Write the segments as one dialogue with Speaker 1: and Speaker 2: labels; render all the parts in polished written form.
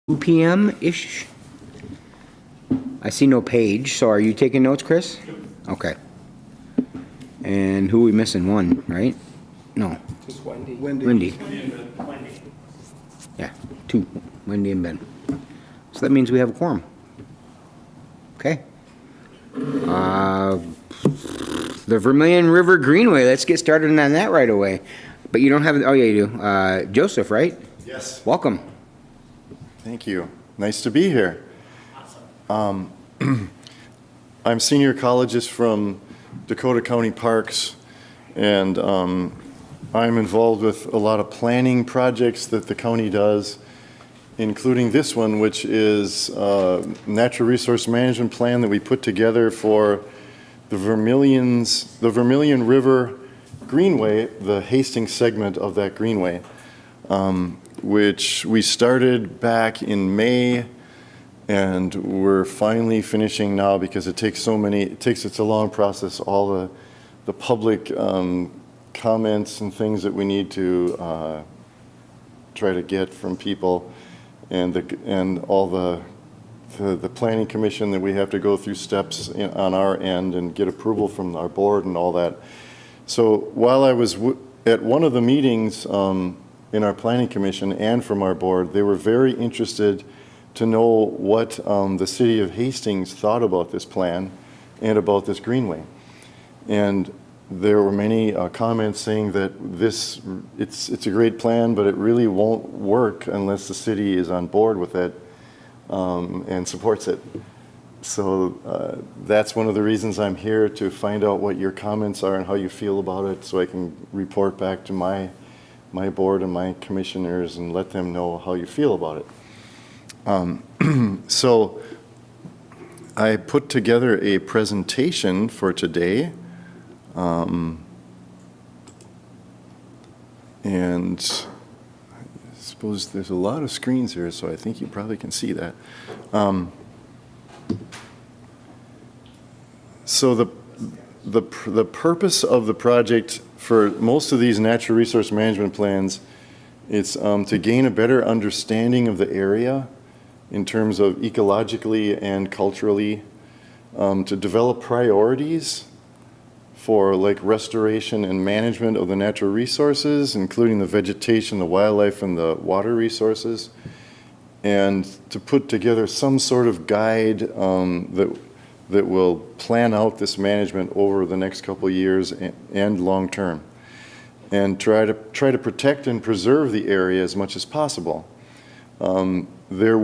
Speaker 1: 2 p.m.-ish. I see no page, so are you taking notes, Chris? Okay. And who are we missing? One, right? No.
Speaker 2: Just Wendy.
Speaker 1: Wendy. Yeah, two. Wendy and Ben. So that means we have a quorum. Okay. The Vermilion River Greenway, let's get started on that right away. But you don't have, oh yeah, you do. Joseph, right?
Speaker 3: Yes.
Speaker 1: Welcome.
Speaker 3: Thank you. Nice to be here. I'm senior ecologist from Dakota County Parks, and I'm involved with a lot of planning projects that the county does, including this one, which is a natural resource management plan that we put together for the Vermilion River Greenway, the Hastings segment of that greenway, which we started back in May, and we're finally finishing now because it's a long process, all the public comments and things that we need to try to get from people, and all the planning commission that we have to go through steps on our end and get approval from our board and all that. So while I was at one of the meetings in our planning commission and from our board, they were very interested to know what the city of Hastings thought about this plan and about this greenway. And there were many comments saying that it's a great plan, but it really won't work unless the city is on board with it and supports it. So that's one of the reasons I'm here, to find out what your comments are and how you feel about it, so I can report back to my board and my commissioners and let them know how you feel about it. So I put together a presentation for today. And I suppose there's a lot of screens here, so I think you probably can see that. So the purpose of the project for most of these natural resource management plans, it's to gain a better understanding of the area in terms of ecologically and culturally, to develop priorities for like restoration and management of the natural resources, including the vegetation, the wildlife, and the water resources, and to put together some sort of guide that will plan out this management over the next couple of years and long term, and try to protect and preserve the area as much as possible. There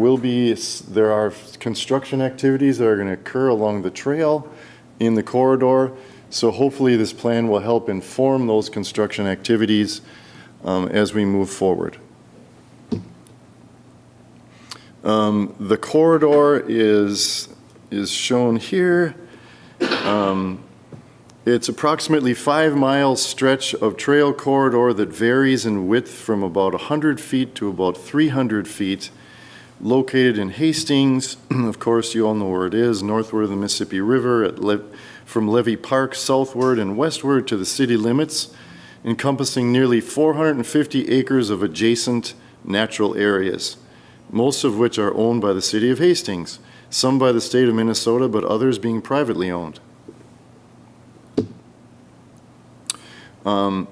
Speaker 3: are construction activities that are going to occur along the trail in the corridor, so hopefully this plan will help inform those construction activities as we move forward. The corridor is shown here. It's approximately 5-mile stretch of trail corridor that varies in width from about 100 feet to about 300 feet, located in Hastings. Of course, you all know where it is, northward of the Mississippi River, from Levy Park southward and westward to the city limits, encompassing nearly 450 acres of adjacent natural areas, most of which are owned by the city of Hastings, some by the state of Minnesota, but others being privately owned.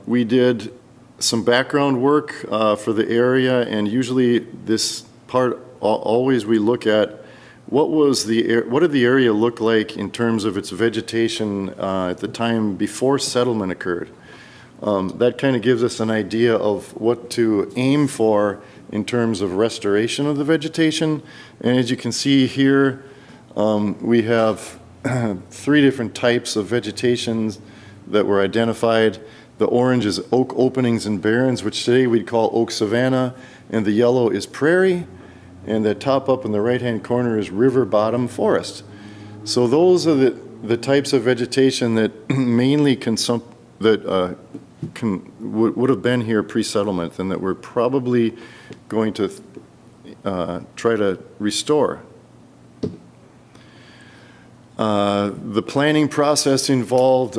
Speaker 3: We did some background work for the area, and usually this part, always we look at what did the area look like in terms of its vegetation at the time before settlement occurred. That kind of gives us an idea of what to aim for in terms of restoration of the vegetation. And as you can see here, we have 3 different types of vegetations that were identified. The orange is oak openings and barrens, which today we'd call oak savanna, and the yellow is prairie, and the top up in the right-hand corner is river bottom forest. So those are the types of vegetation that mainly would have been here pre-settlement, and that we're probably going to try to restore. The planning process involved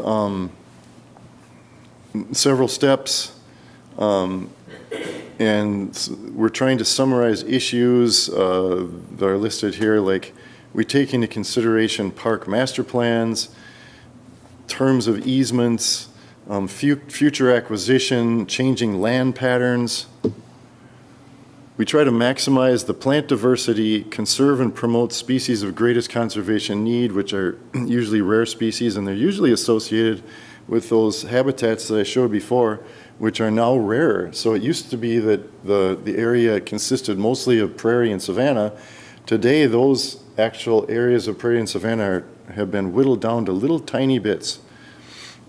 Speaker 3: several steps, we're trying to summarize issues that are listed here, like we take into consideration park master plans, terms of easements, future acquisition, changing land patterns. We try to maximize the plant diversity, conserve and promote species of greatest conservation need, which are usually rare species, and they're usually associated with those habitats that I showed before, which are now rarer. So it used to be that the area consisted mostly of prairie and savanna. Today, those actual areas of prairie and savanna have been whittled down to little tiny bits.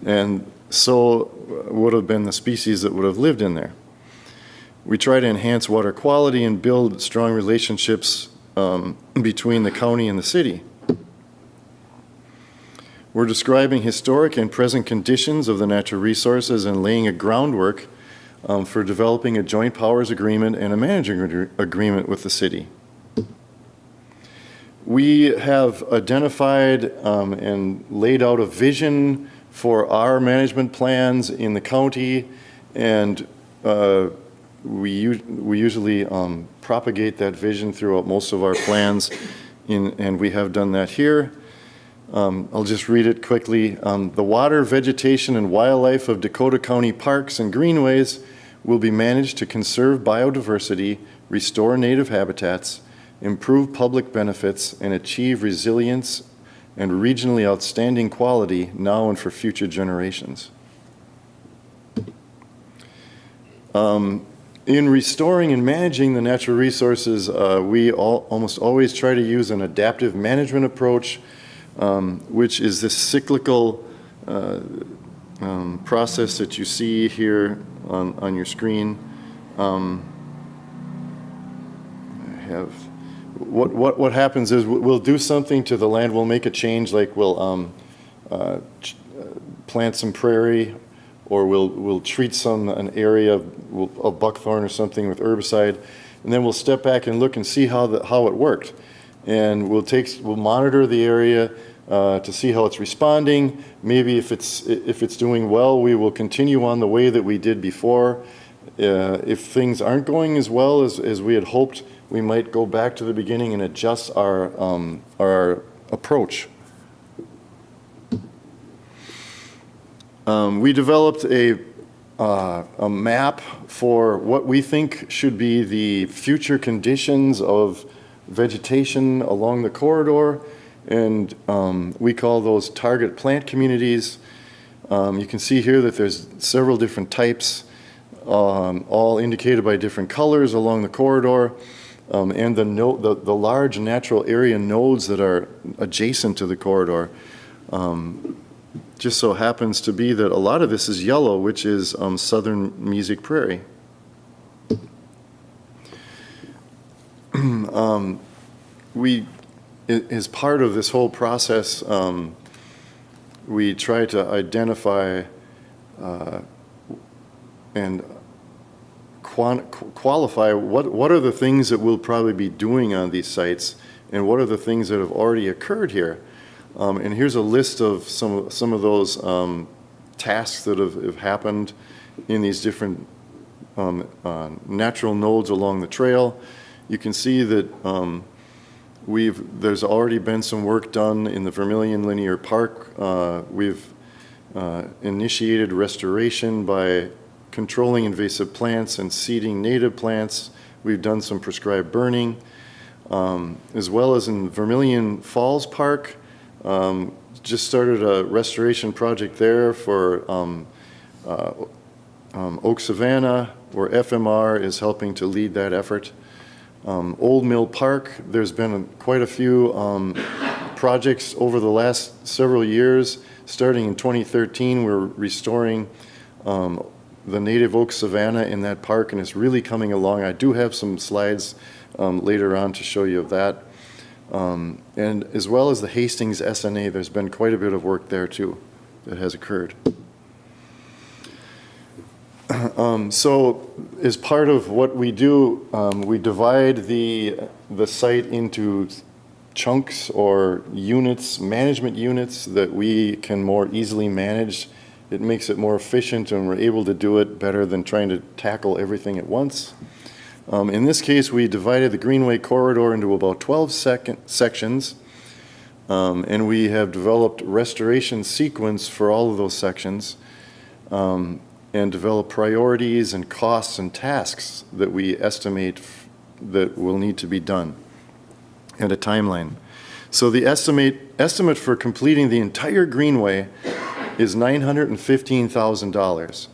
Speaker 3: And so would have been the species that would have lived in there. We try to enhance water quality and build strong relationships between the county and the city. We're describing historic and present conditions of the natural resources and laying a groundwork for developing a joint powers agreement and a managing agreement with the city. We have identified and laid out a vision for our management plans in the county, and we usually propagate that vision throughout most of our plans, and we have done that here. I'll just read it quickly. The water, vegetation, and wildlife of Dakota County parks and greenways will be managed to conserve biodiversity, restore native habitats, improve public benefits, and achieve resilience and regionally outstanding quality now and for future generations. In restoring and managing the natural resources, we almost always try to use an adaptive management approach, which is this cyclical process that you see here on your screen. I have what happens is we'll do something to the land. We'll make a change, like we'll plant some prairie, or we'll treat an area of buckthorn or something with herbicide, and then we'll step back and look and see how it worked, and we'll monitor the area to see how it's responding. Maybe if it's doing well, we will continue on the way that we did before. If things aren't going as well as we had hoped, we might go back to the beginning and adjust our approach. We developed a map for what we think should be the future conditions of vegetation along the corridor, and we call those target plant communities. You can see here that there's several different types, all indicated by different colors along the corridor, and the large natural area nodes that are adjacent to the corridor. Just so happens to be that a lot of this is yellow, which is southern Music Prairie. As part of this whole process, we try to identify and qualify what are the things that we'll probably be doing on these sites, and what are the things that have already occurred here. And here's a list of some of those tasks that have happened in these different natural nodes along the trail. You can see that there's already been some work done in the Vermilion Linear Park. We've initiated restoration by controlling invasive plants and seeding native plants. We've done some prescribed burning, as well as in Vermilion Falls Park. Just started a restoration project there for Oak Savanna, where FMR is helping to lead that effort. Old Mill Park, there's been quite a few projects over the last several years. Starting in 2013, we're restoring the native oak savanna in that park, and it's really coming along. I do have some slides later on to show you of that. And as well as the Hastings SNA, there's been quite a bit of work there too that has occurred. So as part of what we do, we divide the site into chunks or units, management units that we can more easily manage It makes it more efficient, and we're able to do it better than trying to tackle everything at once. In this case, we divided the Greenway corridor into about 12 sections, and we have developed restoration sequence for all of those sections, and developed priorities and costs and tasks that we estimate that will need to be done, and a timeline. So the estimate for completing the entire Greenway is $915,000,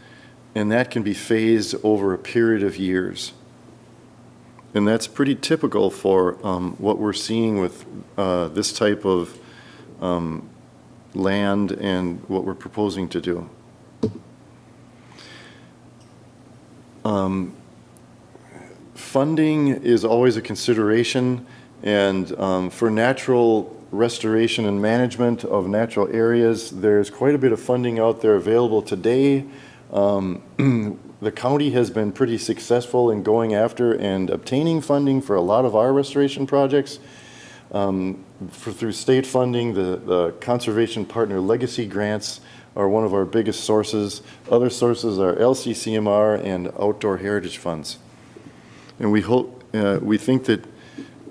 Speaker 3: and that can be phased over a period of years. And that's pretty typical for what we're seeing with this type of land and what we're proposing to do. Funding is always a consideration, and for natural restoration and management of natural areas, there's quite a bit of funding out there available today. The county has been pretty successful in going after and obtaining funding for a lot of our restoration projects. Through state funding, the Conservation Partner Legacy Grants are one of our biggest sources. Other sources are LCCMR and Outdoor Heritage Funds. And we think that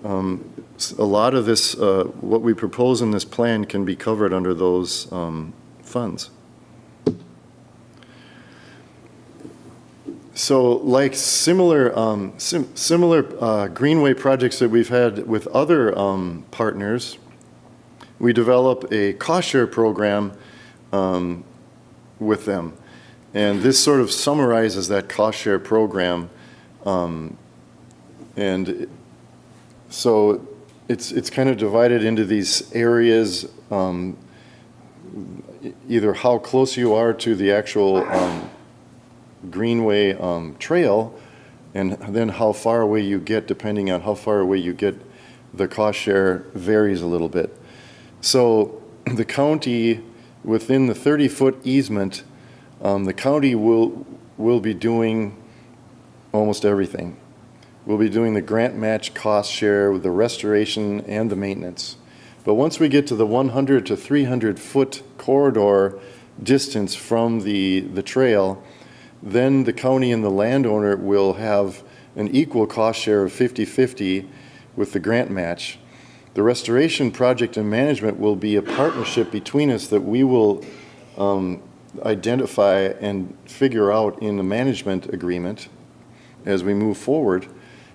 Speaker 3: a lot of this, what we propose in this plan, can be covered under those funds. So, like similar Greenway projects that we've had with other partners, we develop a cost share program with them, and this sort of summarizes that cost share program, and so it's kind of divided into these areas, either how close you are to the actual Greenway trail, and then how far away you get. Depending on how far away you get, the cost share varies a little bit. So the county, within the 30-foot easement, the county will be doing almost everything. We'll be doing the grant match cost share with the restoration and the maintenance. But once we get to the 100 to 300 foot corridor distance from the trail, then the county and the landowner will have an equal cost share of 50-50 with the grant match. The restoration project and management will be a partnership between us that we will identify and figure out in the management agreement as we move forward,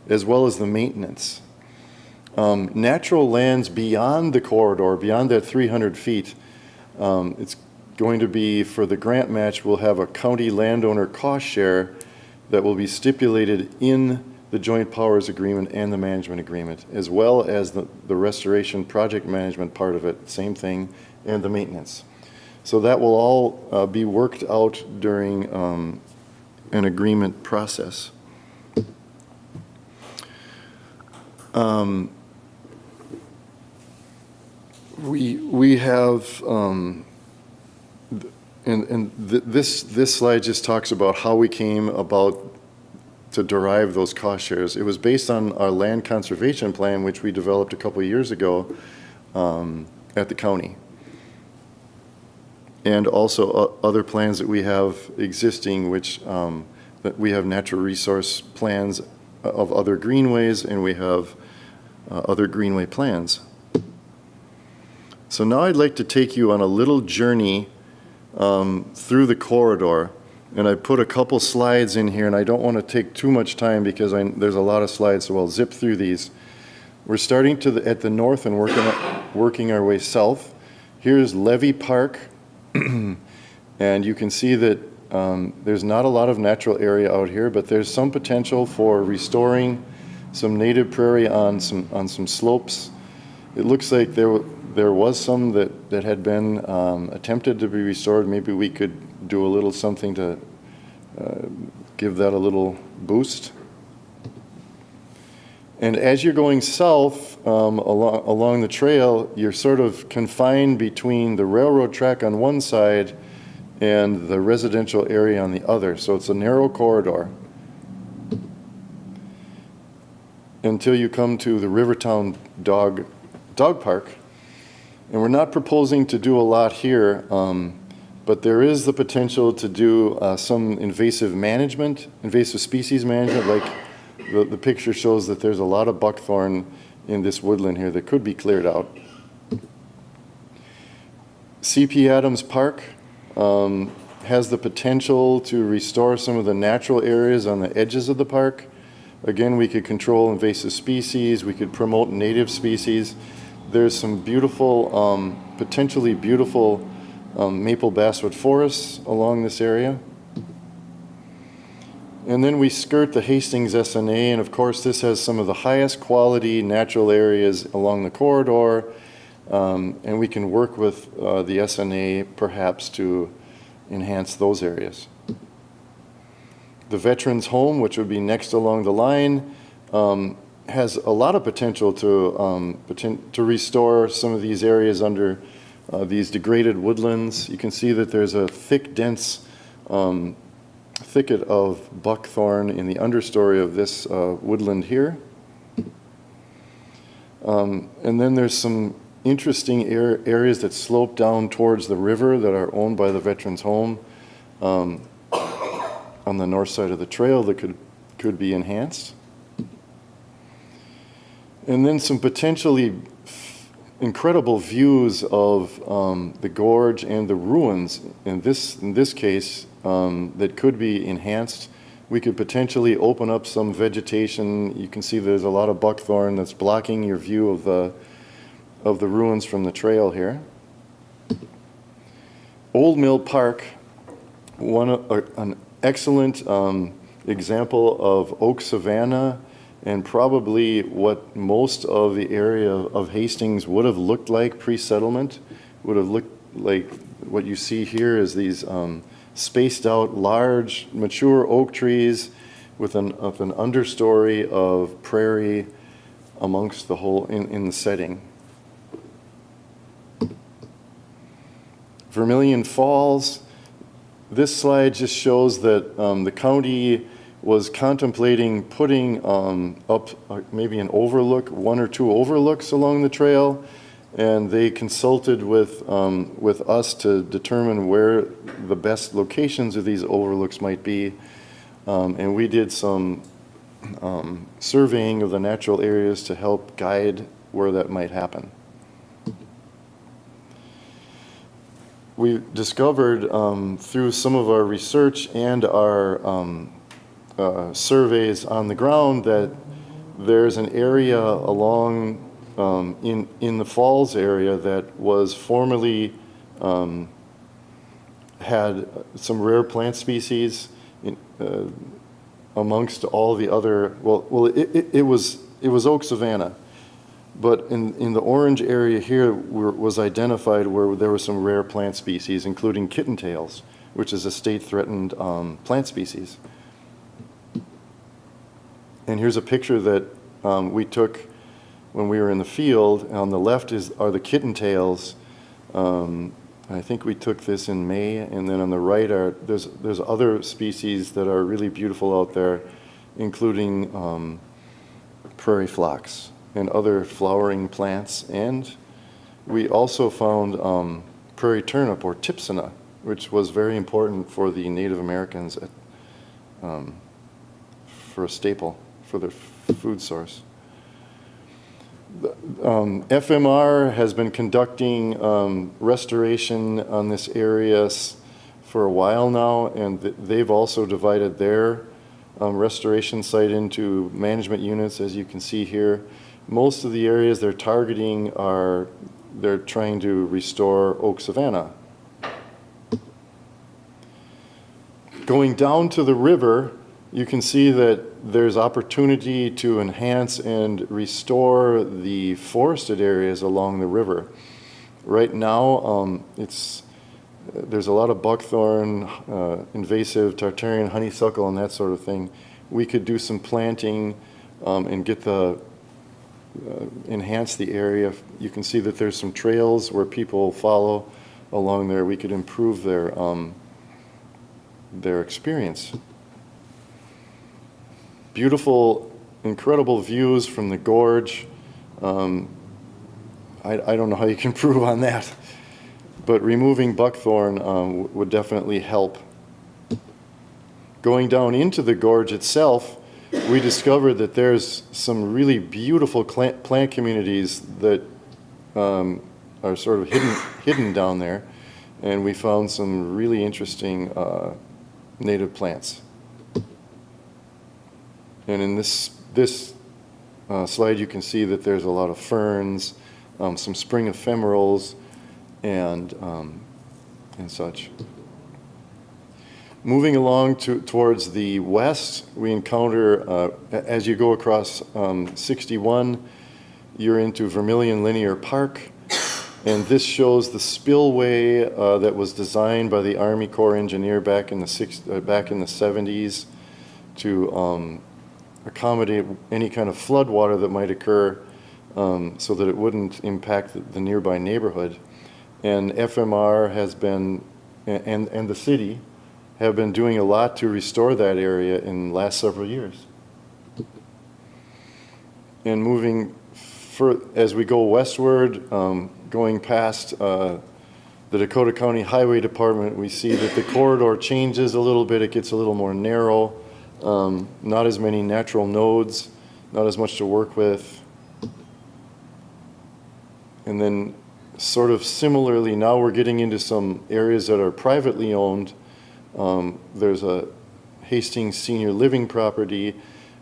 Speaker 3: as well as the maintenance. Natural lands beyond the corridor, beyond that 300 feet, it's going to be, for the grant match, we'll have a county landowner cost share that will be stipulated in the joint powers agreement and the management agreement, as well as the restoration project management part of it, same thing, and the maintenance. So that will all be worked out during an agreement process. We have this slide just talks about how we came about to derive those cost shares. It was based on our land conservation plan, which we developed a couple of years ago at the county, and also other plans that we have existing, which that we have natural resource plans of other greenways, and we have other greenway plans. So now I'd like to take you on a little journey through the corridor, and I put a couple slides in here, and I don't want to take too much time because there's a lot of slides, so I'll zip through these. We're starting at the north and working our way south. Here's Levy Park, and you can see that there's not a lot of natural area out here, but there's some potential for restoring some native prairie on some slopes. It looks like there was some that had been attempted to be restored. Maybe we could do a little something to give that a little boost. And as you're going south along the trail, you're sort of confined between the railroad track on one side and the residential area on the other. So it's a narrow corridor until you come to the Rivertown Dog Park. And we're not proposing to do a lot here. But there is the potential to do some invasive species management, like the picture shows that there's a lot of buckthorn in this woodland here that could be cleared out. C.P. Adams Park has the potential to restore some of the natural areas on the edges of the park. Again, we could control invasive species, we could promote native species. There's some beautiful, potentially beautiful maple basswood forests along this area. And then we skirt the Hastings SNA, and of course this has some of the highest quality natural areas along the corridor, and we can work with the SNA perhaps to enhance those areas. The Veterans Home, which would be next along the line, has a lot of potential to restore some of these areas under these degraded woodlands. You can see that there's a thick, dense thicket of buckthorn in the understory of this woodland here. And then there's some interesting areas that slope down towards the river that are owned by the Veterans Home on the north side of the trail that could be enhanced. And then some potentially incredible views of the gorge and the ruins in this case that could be enhanced. We could potentially open up some vegetation. You can see there's a lot of buckthorn that's blocking your view of the ruins from the trail here. Old Mill Park, an excellent example of oak savanna, and probably what most of the area of Hastings would have looked like pre-settlement, would have looked like what you see here is these spaced out large mature oak trees with an understory of prairie amongst the whole in the setting. Vermilion Falls, this slide just shows that the county was contemplating putting up maybe an overlook, one or two overlooks along the trail, and they consulted with us to determine where the best locations of these overlooks might be, and we did some surveying of the natural areas to help guide where that might happen. We discovered through some of our research and our surveys on the ground that there's an area along in the falls area that was formerly had some rare plant species amongst all the other. It was oak savanna, but in the orange area here was identified where there were some rare plant species, including kittentails, which is a state-threatened plant species. And here's a picture that we took when we were in the field. On the left are the kittentails. I think we took this in May, and then on the right there's other species that are really beautiful out there, including prairie phlox and other flowering plants. And we also found prairie turnip, or tipsina, which was very important for the Native Americans for a staple for their food source. FMR has been conducting restoration on this area for a while now, and they've also divided their restoration site into management units, as you can see here. Most of the areas they're targeting they're trying to restore oak savanna. Going down to the river, you can see that there's opportunity to enhance and restore the forested areas along the river. Right now, there's a lot of buckthorn, invasive Tartarian honeysuckle, and that sort of thing. We could do some planting and get enhance the area. You can see that there's some trails where people follow along there. We could improve their experience. Beautiful, incredible views from the gorge. I don't know how you can improve on that. but removing buckthorn would definitely help. Going down into the gorge itself, we discovered that there's some really beautiful plant communities that are sort of hidden down there, and we found some really interesting native plants. And in this slide, you can see that there's a lot of ferns, some spring ephemerals, and such. Moving along towards the west, we encounter, as you go across 61, you're into Vermilion Linear Park, and this shows the spillway that was designed by the Army Corps engineer back in the 70s to accommodate any kind of flood water that might occur, so that it wouldn't impact the nearby neighborhood. And FMR has been, and the city have been doing a lot to restore that area in the last several years. And moving as we go westward, going past the Dakota County Highway Department, we see that the corridor changes a little bit. It gets a little more narrow, not as many natural nodes, not as much to work with. And then sort of similarly, now we're getting into some areas that are privately owned. There's a Hastings senior living property.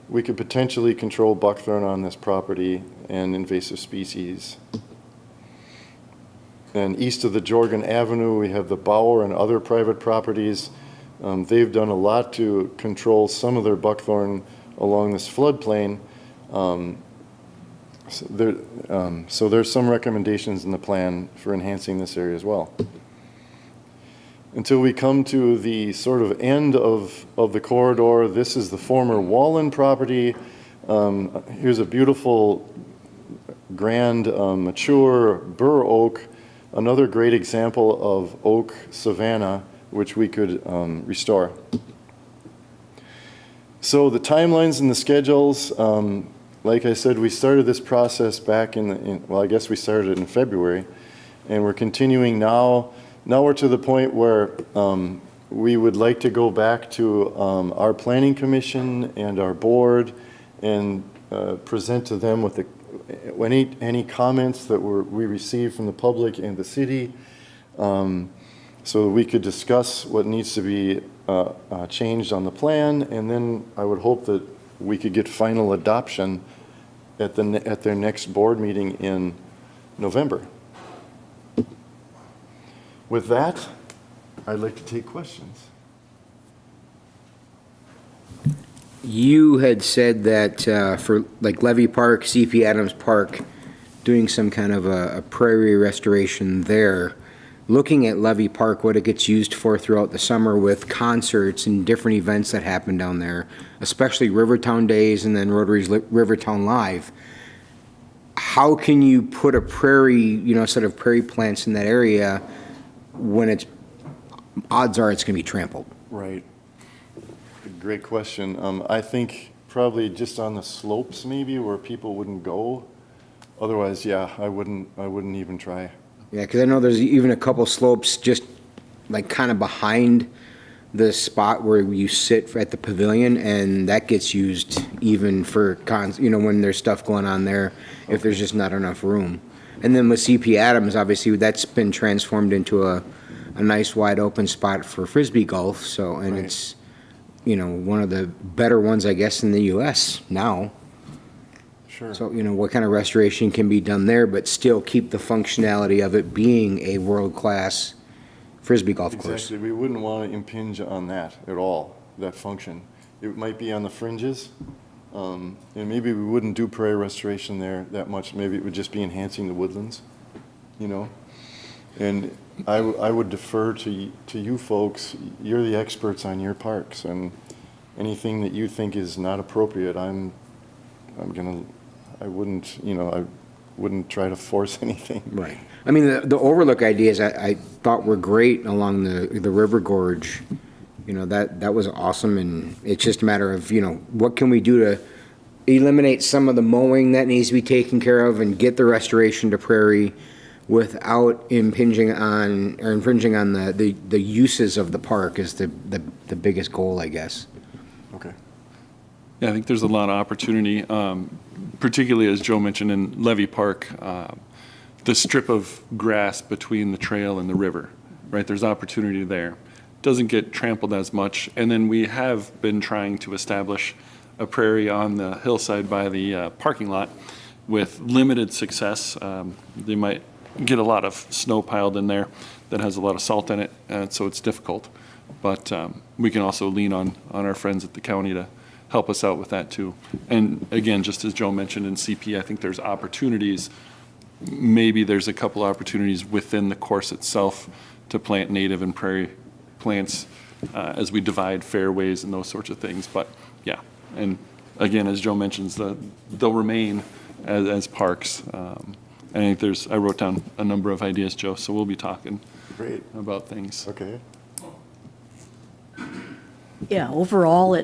Speaker 3: We could potentially control buckthorn on this property and invasive species. And east of the Jorgen Avenue, we have the Bauer and other private properties. They've done a lot to control some of their buckthorn along this floodplain. So there's some recommendations in the plan for enhancing this area as well. Until we come to the sort of end of the corridor, this is the former Wallen property. Here's a beautiful, grand, mature bur oak, another great example of oak savanna, which we could restore. So the timelines and the schedules, like I said, we started this process back well, I guess we started in February, and we're continuing now. Now we're to the point where we would like to go back to our planning commission and our board and present to them with any comments that we received from the public and the city, so that we could discuss what needs to be changed on the plan, and then I would hope that we could get final adoption at their next board meeting in November. With that, I'd like to take questions.
Speaker 1: You had said that for like Levy Park, CP Adams Park, doing some kind of a prairie restoration there. Looking at Levy Park, what it gets used for throughout the summer with concerts and different events that happen down there, especially Rivertown Days and then Rotary's Rivertown Live. How can you put a prairie, set of prairie plants in that area when odds are it's going to be trampled?
Speaker 3: Right. Great question. I think probably just on the slopes maybe where people wouldn't go. Otherwise, yeah, I wouldn't even try.
Speaker 1: Yeah, because I know there's even a couple slopes just like kind of behind the spot where you sit at the pavilion, and that gets used even for when there's stuff going on there, if there's just not enough room. And then with CP Adams, obviously that's been transformed into a nice wide open spot for Frisbee golf. So, and right. It's, one of the better ones, I guess, in the U.S. now.
Speaker 3: Sure.
Speaker 1: So, what kind of restoration can be done there, but still keep the functionality of it being a world-class Frisbee golf course.
Speaker 3: Exactly. We wouldn't want to impinge on that at all, that function. It might be on the fringes, and maybe we wouldn't do prairie restoration there that much. Maybe it would just be enhancing the woodlands, And I would defer to you folks. You're the experts on your parks, and anything that you think is not appropriate, I wouldn't try to force anything.
Speaker 1: Right. I mean, the overlook ideas I thought were great along the river gorge. That was awesome, and it's just a matter of, what can we do to eliminate some of the mowing that needs to be taken care of and get the restoration to prairie without impinging on, or infringing on the uses of the park is the biggest goal, I guess.
Speaker 3: Okay.
Speaker 2: Yeah, I think there's a lot of opportunity, particularly as Joe mentioned in Levy Park, the strip of grass between the trail and the river, right? There's opportunity there. Doesn't get trampled as much. And then we have been trying to establish a prairie on the hillside by the parking lot with limited success. They might get a lot of snow piled in there that has a lot of salt in it, and so it's difficult. But we can also lean on our friends at the county to help us out with that too. And again, just as Joe mentioned in CP, I think there's opportunities. Maybe there's a couple opportunities within the course itself to plant native and prairie plants as we divide fairways and those sorts of things. But yeah, and again, as Joe mentions, they'll remain as parks. I think I wrote down a number of ideas, Joe, so we'll be talking
Speaker 3: Great.
Speaker 2: about things.
Speaker 3: Okay.
Speaker 4: Yeah, overall,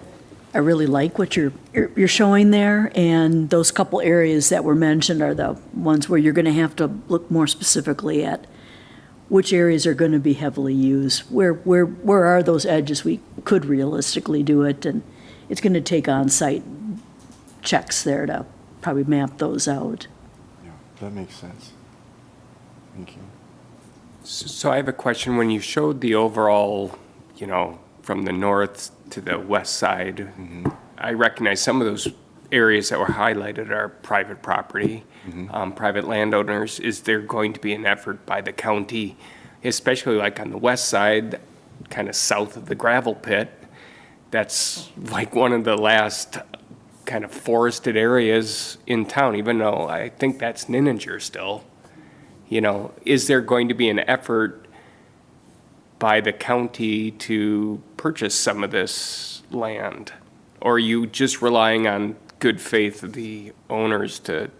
Speaker 4: I really like what you're showing there, and those couple areas that were mentioned are the ones where you're going to have to look more specifically at which areas are going to be heavily used, where are those edges we could realistically do it, and it's going to take on-site checks there to probably map those out.
Speaker 3: Yeah, that makes sense. Thank you.
Speaker 5: So I have a question. When you showed the overall, from the north to the west side, I recognize some of those areas that were highlighted are private property, private landowners. Is there going to be an effort by the county, especially like on the west side, kind of south of the gravel pit? That's like one of the last kind of forested areas in town, even though I think that's Nininger still. Is there going to be an effort by the county to purchase some of this land? Or are you just relying on good faith of the owners to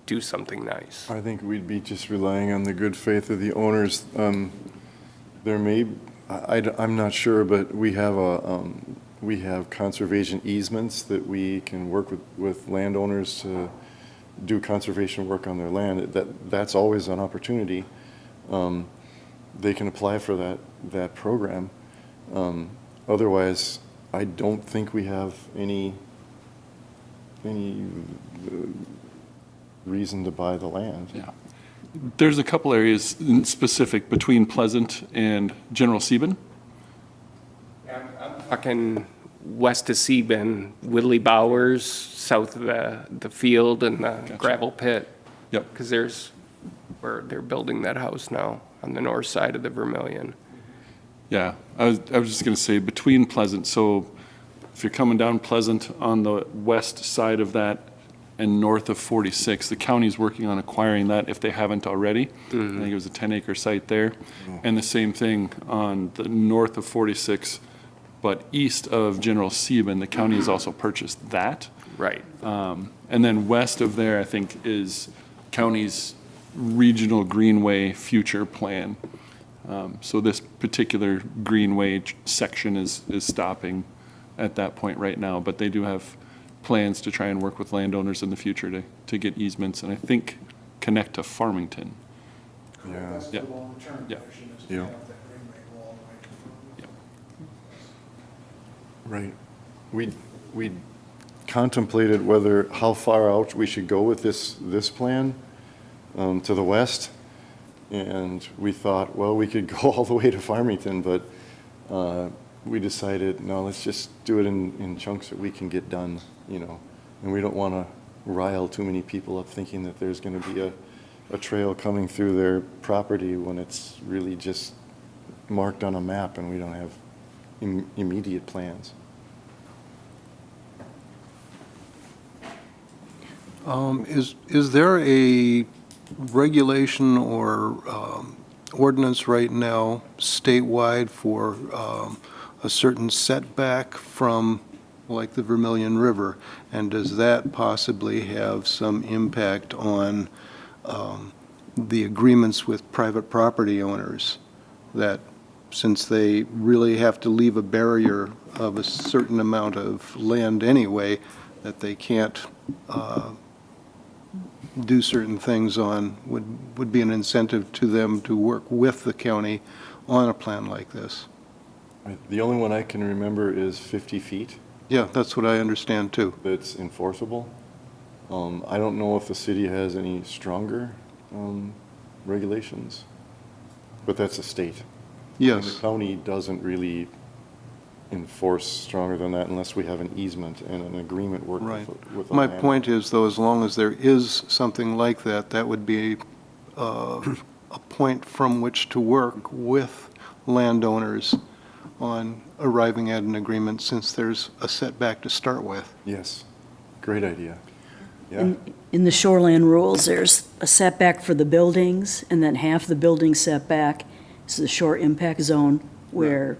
Speaker 5: do something nice?
Speaker 3: I think we'd be just relying on the good faith of the owners. I'm not sure, but we have conservation easements that we can work with landowners to do conservation work on their land. That's always an opportunity. They can apply for that program. Otherwise, I don't think we have any reason to buy the land.
Speaker 2: Yeah. There's a couple areas in specific between Pleasant and General Sieben.
Speaker 5: I'm talking west of Sieben, Whitley Bowers, south of the field and the gravel pit.
Speaker 2: Yep.
Speaker 5: Because there's where they're building that house now on the north side of the Vermilion.
Speaker 2: Yeah, I was just going to say between Pleasant. So if you're coming down Pleasant on the west side of that and north of 46, the county's working on acquiring that if they haven't already. I think it was a 10-acre site there. And the same thing on the north of 46, but east of General Sieben, the county has also purchased that.
Speaker 5: Right.
Speaker 2: And then west of there, I think, is county's regional greenway future plan. So this particular greenway section is stopping at that point right now, but they do have plans to try and work with landowners in the future to get easements and I think connect to Farmington.
Speaker 3: Yeah.
Speaker 6: That's
Speaker 2: Yeah.
Speaker 6: the long-term
Speaker 2: Yeah.
Speaker 6: vision, is to
Speaker 3: Yeah.
Speaker 6: have that greenway go all the way to
Speaker 3: Right. We contemplated how far out we should go with this plan to the west. And we thought, well, we could go all the way to Farmington, but we decided, no, let's just do it in chunks that we can get done, and we don't want to rile too many people up thinking that there's going to be a trail coming through their property when it's really just marked on a map and we don't have immediate plans.
Speaker 7: Is there a regulation or ordinance right now statewide for a certain setback from, like, the Vermilion River? And does that possibly have some impact on the agreements with private property owners, that since they really have to leave a barrier of a certain amount of land anyway, that they can't do certain things on would be an incentive to them to work with the county on a plan like this.
Speaker 3: The only one I can remember is 50 feet
Speaker 7: Yeah, that's what I understand too.
Speaker 3: that's enforceable. I don't know if the city has any stronger regulations, but that's a state. And the
Speaker 7: Yes,
Speaker 3: county doesn't really enforce stronger than that unless we have an easement and an agreement working
Speaker 7: right.
Speaker 3: with a
Speaker 7: My
Speaker 3: land.
Speaker 7: point is, though, as long as there is something like that, that would be a point from which to work with landowners on arriving at an agreement, since there's a setback to start with.
Speaker 3: Yes, great idea. Yeah,
Speaker 4: In the shoreland rules, there's a setback for the buildings, and then half the building setback is the shore impact zone where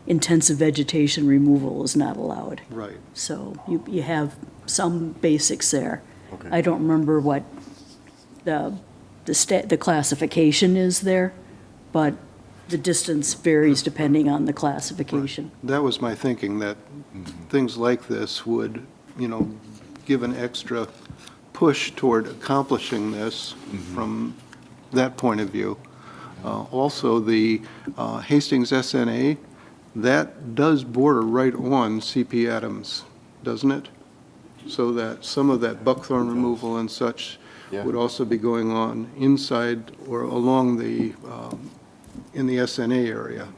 Speaker 4: intensive vegetation removal is not allowed.
Speaker 7: Right.
Speaker 4: So you have some basics there.
Speaker 3: okay.
Speaker 4: I don't remember what the classification is there, but the distance varies depending on the classification.
Speaker 7: That was my thinking, that things like this would, give an extra push toward accomplishing this from that point of view. Also, the Hastings SNA, that does border right on CP Adams, doesn't it? So that some of that buckthorn removal and such
Speaker 3: Yeah.
Speaker 7: would also be going on inside or along the, in the SNA area.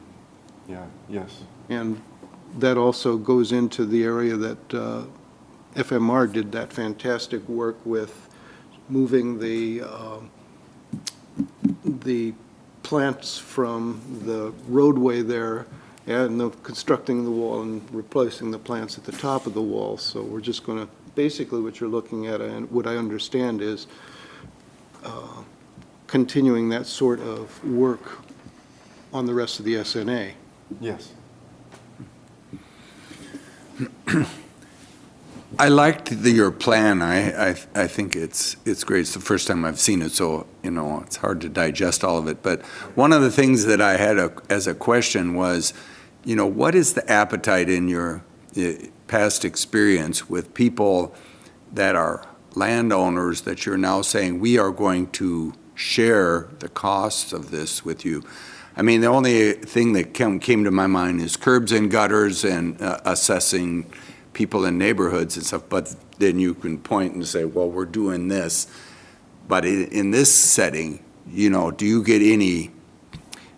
Speaker 3: Yeah, yes.
Speaker 7: And that also goes into the area that FMR did that fantastic work with, moving the plants from the roadway there and constructing the wall and replacing the plants at the top of the wall. So we're just going to, basically what you're looking at, and what I understand is continuing that sort of work on the rest of the SNA.
Speaker 3: Yes.
Speaker 8: I liked your plan. I think it's great. It's the first time I've seen it, so it's hard to digest all of it. But one of the things that I had as a question was, what is the appetite in your past experience with people that are landowners that you're now saying we are going to share the costs of this with you? I mean, the only thing that came to my mind is curbs and gutters and assessing people in neighborhoods and stuff, but then you can point and say, well, we're doing this. But in this setting, do you get any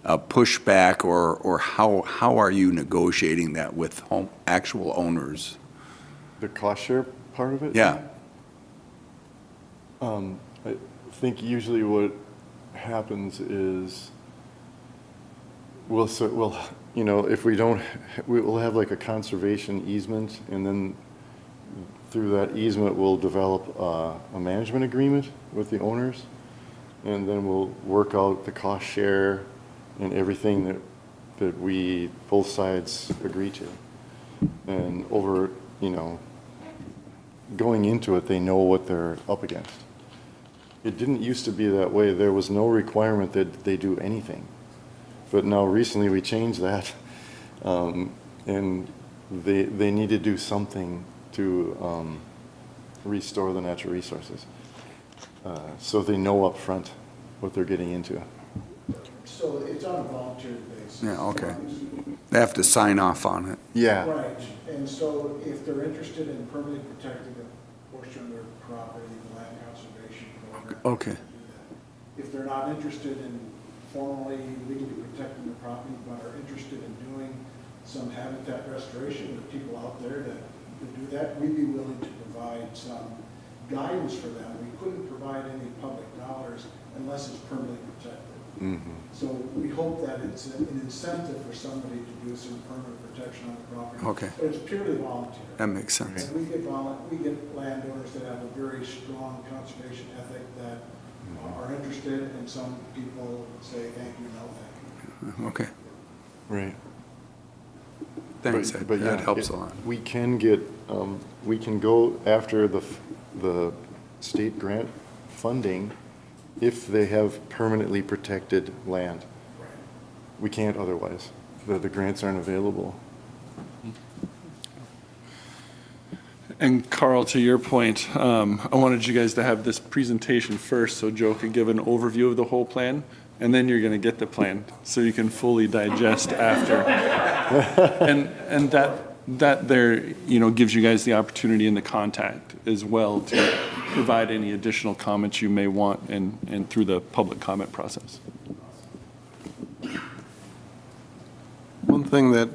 Speaker 8: pushback, or how are you negotiating that with actual owners?
Speaker 3: The cost share part of it?
Speaker 8: Yeah.
Speaker 3: I think usually what happens is if we don't, we'll have like a conservation easement, and then through that easement, we'll develop a management agreement with the owners, and then we'll work out the cost share and everything that we, both sides agree to. And over, going into it, they know what they're up against. It didn't used to be that way. There was no requirement that they do anything. But now recently we changed that, and they need to do something to restore the natural resources. So they know up front what they're getting into.
Speaker 6: So it's on a volunteer basis.
Speaker 8: Yeah, okay. They have to sign off on it.
Speaker 3: Yeah,
Speaker 6: Right, and so if they're interested in permanently protecting a portion of their property, the land conservation program.
Speaker 8: Okay.
Speaker 6: can do that. If they're not interested in formally legally protecting the property, but are interested in doing some habitat restoration with people out there that do that, we'd be willing to provide some guidance for them. We couldn't provide any public dollars unless it's permanently protected. So we hope that it's an incentive for somebody to do some permanent protection on the property.
Speaker 8: Okay.
Speaker 6: But it's purely volunteer.
Speaker 8: That makes sense.
Speaker 6: And we get landowners that have a very strong conservation ethic that are interested, and some people say thank you, no thank you.
Speaker 8: Okay.
Speaker 3: right.
Speaker 8: Thanks.
Speaker 3: But
Speaker 8: That
Speaker 3: yeah,
Speaker 8: helps a lot.
Speaker 3: We can get, we can go after the state grant funding if they have permanently protected land. We can't otherwise. The grants aren't available.
Speaker 2: And Carl, to your point, I wanted you guys to have this presentation first so Joe could give an overview of the whole plan, and then you're going to get the plan so you can fully digest after. And that there, gives you guys the opportunity and the contact as well to provide any additional comments you may want and through the public comment process.
Speaker 7: One thing that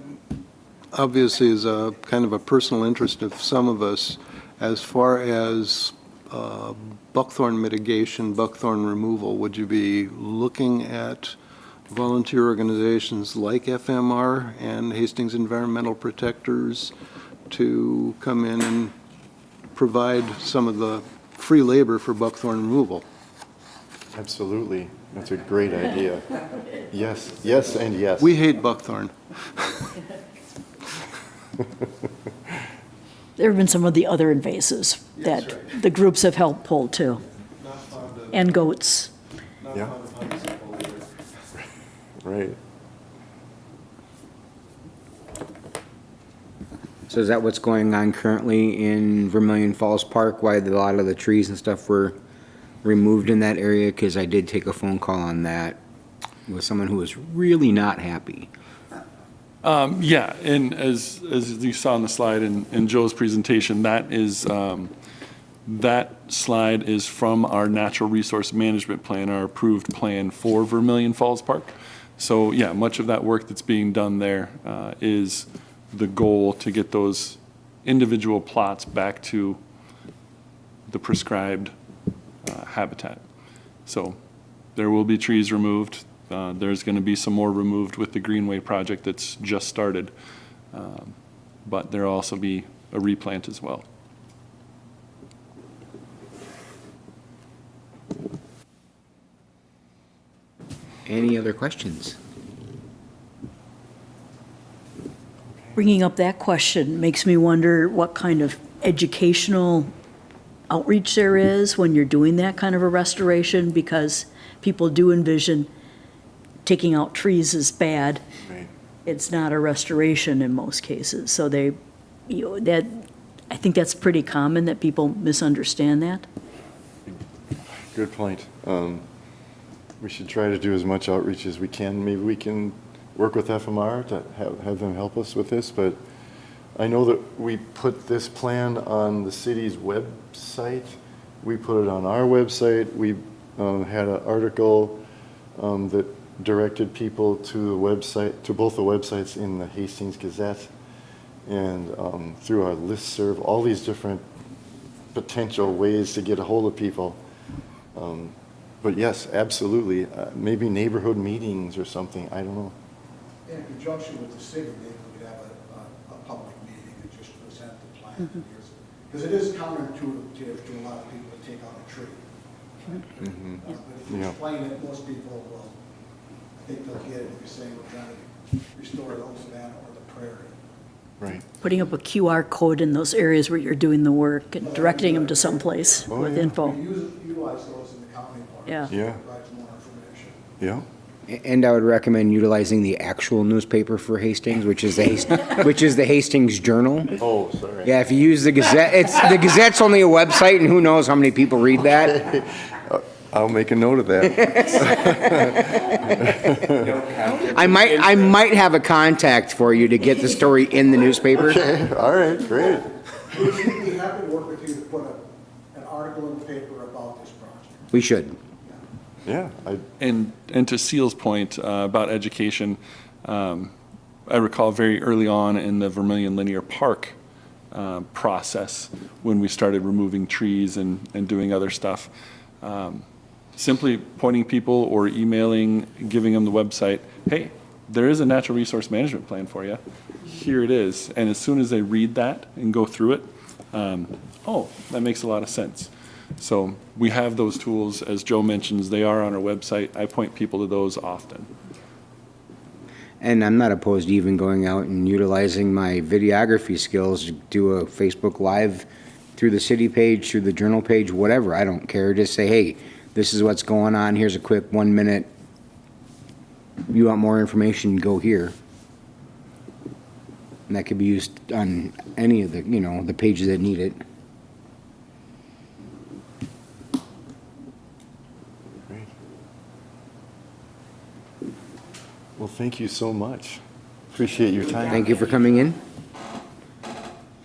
Speaker 7: obviously is a kind of a personal interest of some of us, as far as buckthorn mitigation, buckthorn removal, would you be looking at volunteer organizations like FMR and Hastings Environmental Protectors to come in and provide some of the free labor for buckthorn removal?
Speaker 3: Absolutely. That's a great idea. Yes, yes, and yes.
Speaker 7: We hate buckthorn.
Speaker 4: There have been some of the other invasives that the groups have helped pull too, and goats.
Speaker 3: Yeah. Right.
Speaker 1: So is that what's going on currently in Vermilion Falls Park? Why a lot of the trees and stuff were removed in that area? Because I did take a phone call on that with someone who was really not happy.
Speaker 2: Yeah, and as you saw on the slide in Joe's presentation, that slide is from our natural resource management plan, our approved plan for Vermilion Falls Park. So yeah, much of that work that's being done there is the goal to get those individual plots back to the prescribed habitat. So there will be trees removed. There's going to be some more removed with the Greenway project that's just started. But there'll also be a replant as well.
Speaker 1: Any other questions?
Speaker 4: Bringing up that question makes me wonder what kind of educational outreach there is when you're doing that kind of a restoration, because people do envision taking out trees is bad.
Speaker 3: Right.
Speaker 4: It's not a restoration in most cases. So I think that's pretty common that people misunderstand that.
Speaker 3: Good point. We should try to do as much outreach as we can. Maybe we can work with FMR to have them help us with this, but I know that we put this plan on the city's website. We put it on our website. We had an article that directed people to the website, to both the websites in the Hastings Gazette and through our listserv, all these different potential ways to get a hold of people. But yes, absolutely. Maybe neighborhood meetings or something. I don't know.
Speaker 6: In conjunction with the city, maybe we could have a public meeting and just present the plan. Because it is counterintuitive to a lot of people to take out a tree. But if you
Speaker 3: Yeah.
Speaker 6: explain it, most people will, I think they'll get it if you're saying we're trying to restore the old savanna or the prairie.
Speaker 3: Right.
Speaker 4: Putting up a QR code in those areas where you're doing the work and directing them to someplace
Speaker 3: Oh,
Speaker 4: with
Speaker 3: yeah.
Speaker 4: info.
Speaker 6: We utilize those in the county parks.
Speaker 4: Yeah.
Speaker 3: Yeah.
Speaker 6: Provides more information.
Speaker 3: Yeah.
Speaker 1: And I would recommend utilizing the actual newspaper for Hastings, which is the Hastings Journal.
Speaker 3: Oh, sorry.
Speaker 1: Yeah, if you use the Gazette, the Gazette's only a website, and who knows how many people read that.
Speaker 3: I'll make a note of that.
Speaker 1: I might have a contact for you to get the story in the newspaper.
Speaker 3: Okay. All right. Great.
Speaker 6: We'd be happy to work with you to put an article in the paper about this project.
Speaker 1: We should.
Speaker 3: Yeah.
Speaker 2: And to Seal's point about education, I recall very early on in the Vermilion Linear Park process when we started removing trees and doing other stuff. Simply pointing people or emailing, giving them the website, hey, there is a natural resource management plan for you. Here it is. And as soon as they read that and go through it, oh, that makes a lot of sense. So we have those tools, as Joe mentions, they are on our website. I point people to those often.
Speaker 1: And I'm not opposed to even going out and utilizing my videography skills to do a Facebook Live through the city page, through the journal page, whatever. I don't care. Just say, hey, this is what's going on. Here's a quick 1 minute. You want more information, go here. And that could be used on any of the, the pages that need it.
Speaker 3: Great. Well, thank you so much. Appreciate your time.
Speaker 1: Thank you for coming in.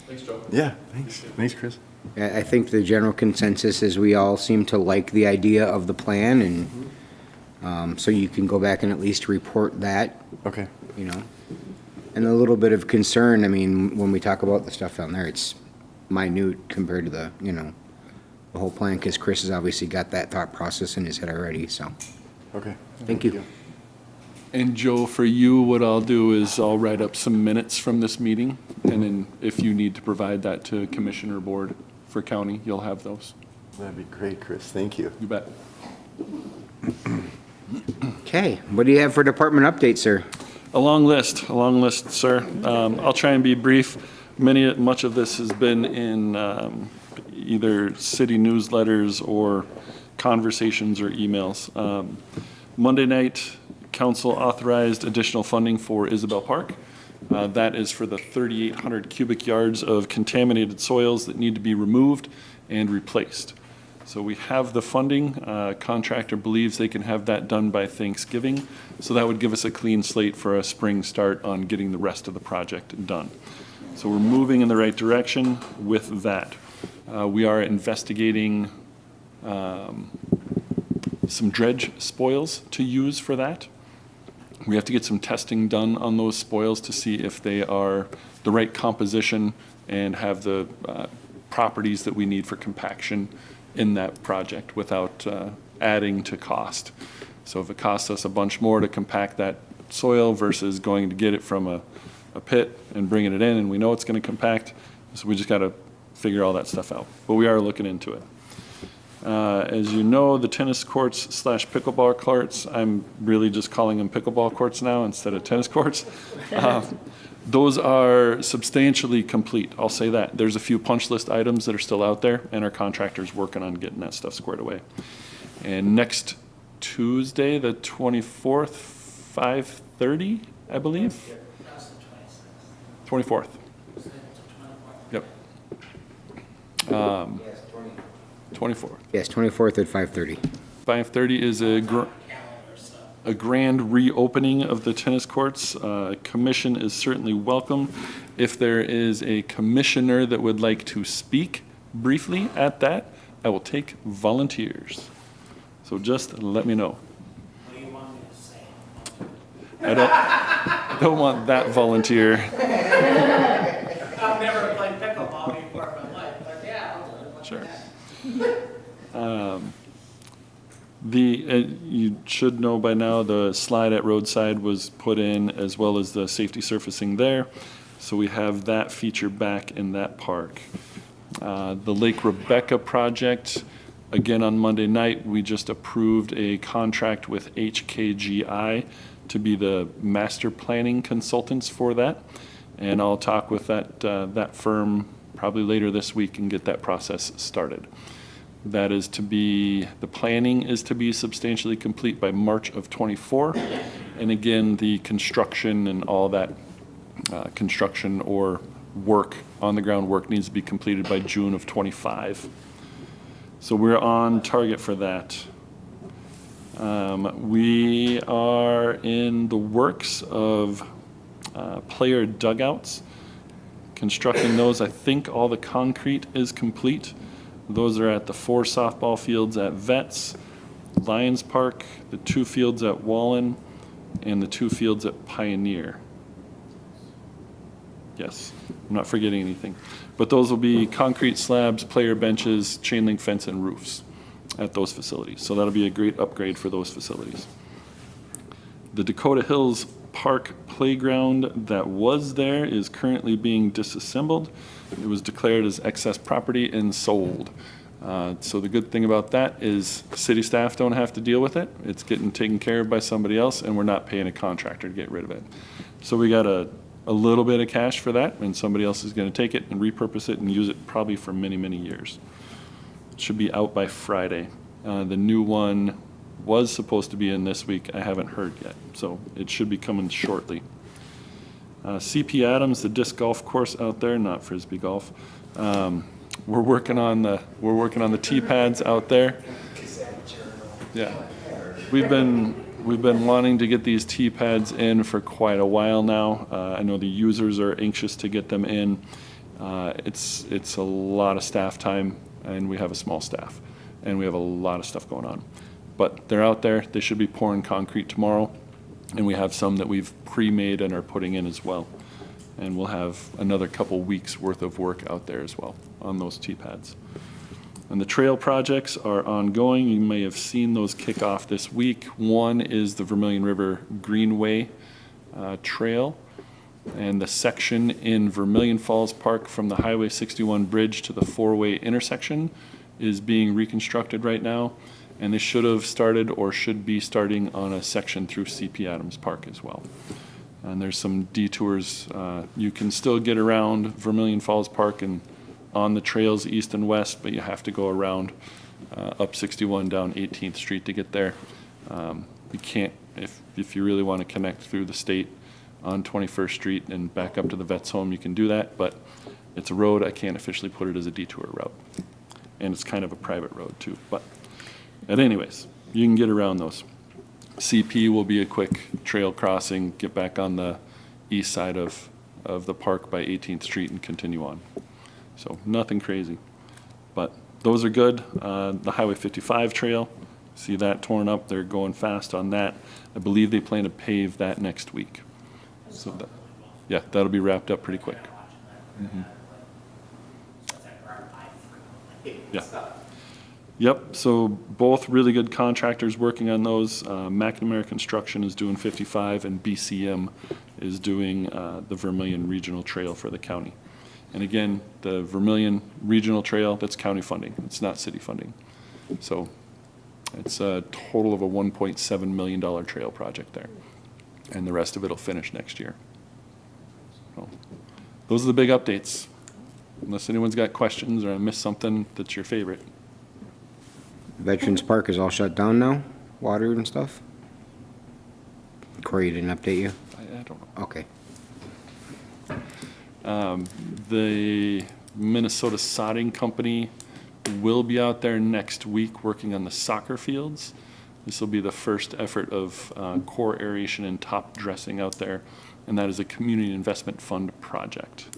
Speaker 2: Thanks, Joe.
Speaker 3: Yeah, thanks. Thanks, Chris.
Speaker 1: I think the general consensus is we all seem to like the idea of the plan, and so you can go back and at least report that,
Speaker 3: Okay.
Speaker 1: And a little bit of concern, I mean, when we talk about the stuff down there, it's minute compared to the, the whole plan, because Chris has obviously got that thought process in his head already, so,
Speaker 3: Okay.
Speaker 1: thank you.
Speaker 2: And Joe, for you, what I'll do is I'll write up some minutes from this meeting, and then if you need to provide that to Commissioner Board for county, you'll have those.
Speaker 3: That'd be great, Chris. Thank you.
Speaker 2: You bet.
Speaker 1: Okay, what do you have for department updates, sir?
Speaker 2: A long list, sir. I'll try and be brief. Much of this has been in either city newsletters or conversations or emails. Monday night, council authorized additional funding for Isabel Park. That is for the 3,800 cubic yards of contaminated soils that need to be removed and replaced. So we have the funding. Contractor believes they can have that done by Thanksgiving. So that would give us a clean slate for a spring start on getting the rest of the project done. So we're moving in the right direction with that. We are investigating some dredge spoils to use for that. We have to get some testing done on those spoils to see if they are the right composition and have the properties that we need for compaction in that project without adding to cost. So if it costs us a bunch more to compact that soil versus going to get it from a pit and bringing it in and we know it's going to compact, so we just got to figure all that stuff out. But we are looking into it. As you know, the tennis courts / pickleball courts, I'm really just calling them pickleball courts now instead of tennis courts. Those are substantially complete, I'll say that. There's a few punch list items that are still out there, and our contractor's working on getting that stuff squared away. And next Tuesday, the 24th, 5:30, I believe?
Speaker 9: That's the 26th.
Speaker 2: 24th. Yep. 24th.
Speaker 1: Yes, 24th at 5:30.
Speaker 2: 5:30 is a grand reopening of the tennis courts. Commission is certainly welcome. If there is a commissioner that would like to speak briefly at that, I will take volunteers. So just let me know.
Speaker 9: What do you want me to say?
Speaker 2: I don't want that volunteer.
Speaker 9: I've never played pickleball before in my life, but yeah, I'll do it. What's
Speaker 2: Sure.
Speaker 9: that?
Speaker 2: You should know by now, the slide at roadside was put in as well as the safety surfacing there. So we have that feature back in that park. The Lake Rebecca project, again on Monday night, we just approved a contract with HKGI to be the master planning consultants for that. And I'll talk with that firm probably later this week and get that process started. That is to be, the planning is to be substantially complete by March of '24. And again, the construction and all that construction or work, on the ground work needs to be completed by June of '25. So we're on target for that. We are in the works of player dugouts, constructing those. I think all the concrete is complete. Those are at the 4 softball fields at Vets, Lions Park, the 2 fields at Wallen, and the 2 fields at Pioneer. Yes, I'm not forgetting anything. But those will be concrete slabs, player benches, chain link fence, and roofs at those facilities. So that'll be a great upgrade for those facilities. The Dakota Hills Park playground that was there is currently being disassembled. It was declared as excess property and sold. So the good thing about that is city staff don't have to deal with it. It's getting taken care of by somebody else, and we're not paying a contractor to get rid of it. So we got a little bit of cash for that, and somebody else is going to take it and repurpose it and use it probably for many, many years. It should be out by Friday. The new one was supposed to be in this week. I haven't heard yet, so it should be coming shortly. CP Adams, the disc golf course out there, not frisbee golf. We're working on the tee pads out there. Yeah, we've been wanting to get these tee pads in for quite a while now. I know the users are anxious to get them in. It's a lot of staff time, and we have a small staff, and we have a lot of stuff going on. But they're out there. They should be pouring concrete tomorrow, and we have some that we've pre-made and are putting in as well. And we'll have another couple weeks worth of work out there as well on those tee pads. And the trail projects are ongoing. You may have seen those kick off this week. One is the Vermilion River Greenway Trail, and the section in Vermilion Falls Park from the Highway 61 bridge to the four-way intersection is being reconstructed right now. And they should have started or should be starting on a section through CP Adams Park as well. And there's some detours. You can still get around Vermilion Falls Park and on the trails east and west, but you have to go around up 61 down 18th Street to get there. You can't, if you really want to connect through the state on 21st Street and back up to the vet's home, you can do that, but it's a road. I can't officially put it as a detour route. And it's kind of a private road too. But anyways, you can get around those. CP will be a quick trail crossing, get back on the east side of the park by 18th Street and continue on. So nothing crazy, but those are good. The Highway 55 trail, see that torn up. They're going fast on that. I believe they plan to pave that next week. So that, yeah, that'll be wrapped up pretty quick. Yeah. Yep, so both really good contractors working on those. McNamara Construction is doing 55 and BCM is doing the Vermilion Regional Trail for the county. And again, the Vermilion Regional Trail, that's county funding. It's not city funding. So it's a total of a $1.7 million trail project there. And the rest of it will finish next year. So those are the big updates. Unless anyone's got questions or I missed something that's your favorite.
Speaker 1: Veterans Park is all shut down now? Water and stuff? Corey didn't update you?
Speaker 2: I don't know.
Speaker 1: Okay.
Speaker 2: The Minnesota Sodding Company will be out there next week working on the soccer fields. This will be the first effort of core aeration and top dressing out there, and that is a community investment fund project.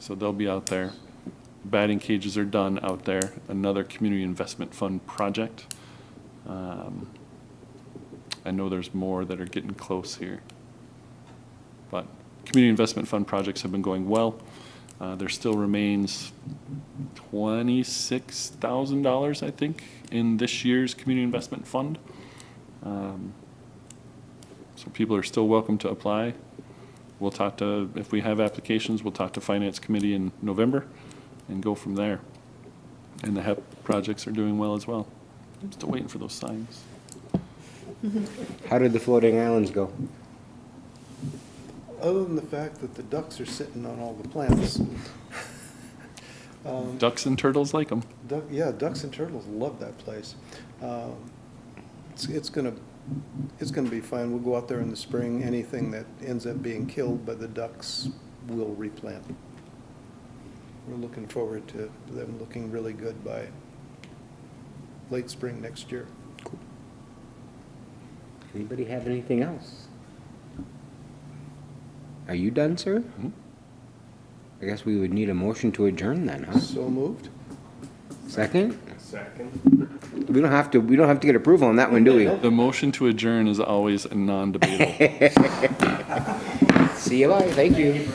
Speaker 2: So they'll be out there. Batting cages are done out there, another community investment fund project. I know there's more that are getting close here, but community investment fund projects have been going well. There still remains $26,000, I think, in this year's community investment fund. So people are still welcome to apply. We'll talk to, if we have applications, we'll talk to Finance Committee in November and go from there. And the HEP projects are doing well as well. I'm still waiting for those signs.
Speaker 1: How did the floating islands go?
Speaker 7: Other than the fact that the ducks are sitting on all the plants.
Speaker 2: Ducks and turtles like them.
Speaker 7: Yeah, ducks and turtles love that place. It's gonna be fine. We'll go out there in the spring. Anything that ends up being killed by the ducks, we'll replant. We're looking forward to them looking really good by late spring next year.
Speaker 1: Anybody have anything else? Are you done, sir? I guess we would need a motion to adjourn then, huh?
Speaker 7: So moved?
Speaker 1: Second?
Speaker 5: Second.
Speaker 1: We don't have to get approval on that one, do we?
Speaker 2: The motion to adjourn is always non-debatable.
Speaker 1: See you bye, thank you.